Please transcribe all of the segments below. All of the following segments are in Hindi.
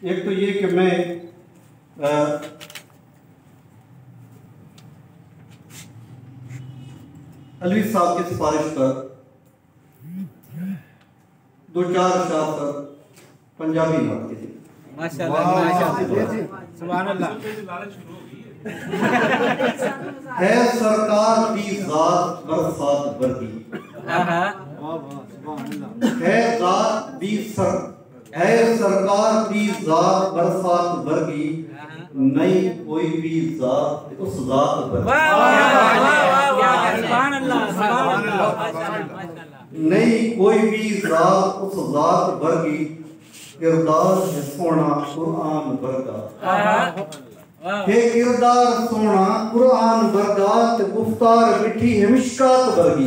एक तो ये कि मैं अलवी साहब की सिफारिश पर दो चार अशार पर पंजाबी नात की थी। है सरकार की जात बरसात वर्गी, है जात दी सर, है सरकार की जात बरसात वर्गी, नहीं कोई भी जात उस जात वर्गी, नहीं कोई भी जात उस जात वर्गी, किरदार है सोना कुरान वर्गा, हे किरदार सोना कुरान वर्गा, ते गुफ्तार मिठी है मिशकात वर्गी,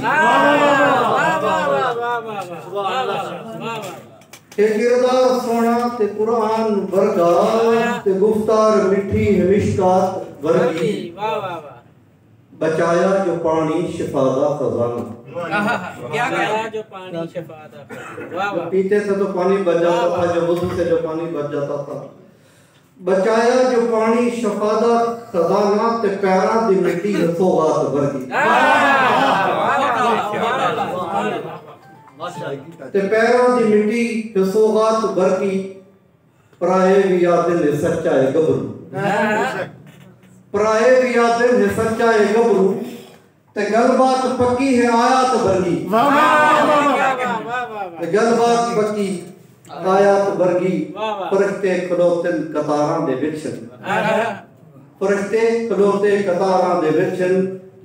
हे किरदार सोना ते कुरान वर्गा, ते गुफ्तार मिठी है मिशकात वर्गी, बचाया जो पानी शिफादा खजाना, क्या कहा जो पानी शिफादा, पीते से तो पानी बच जाता था, जो वुज़ू से जो पानी बच जाता था, बचाया जो पानी शफादा खजाना, ते पैरा दी मिट्टी सौगात वर्गी, ते पैरा दी मिट्टी सौगात वर्गी, पराए भी याद ने सच्चा है गबरू, पराए भी याद ने सच्चा है गबरू, ते गलबात पक्की है आयात वर्गी, ते गलबात पक्की आयात वर्गी, फरिश्ते खलोते कतारां दे विच, फरिश्ते खलोते कतारां दे विच,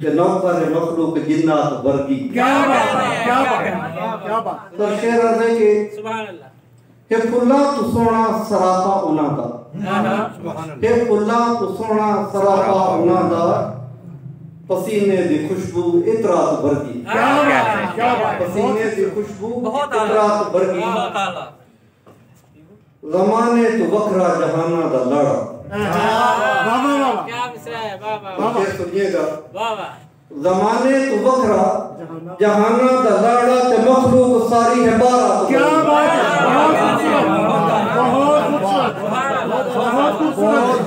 ते नौकर मखलूक जिन्नात वर्गी। क्या बात है, क्या बात है, क्या बात। तो शेर है कि सुभान अल्लाह, के फुल्ला तू सोना सरापा उना दा, के फुल्ला तू सोना सरापा उना दा, पसीने दी खुशबू इतरात वर्गी, क्या बात है, क्या बात। पसीने दी खुशबू इतरात वर्गी, ज़माने तो वखरा जहाना दा लाड़ा, क्या मिसरा है, वाह वाह, सुनिएगा, ज़माने तो वखरा जहाना दा लाड़ा, ते मखलूक सारी है बारात, क्या बात है, बहुत खूबसूरत, बहुत खूबसूरत।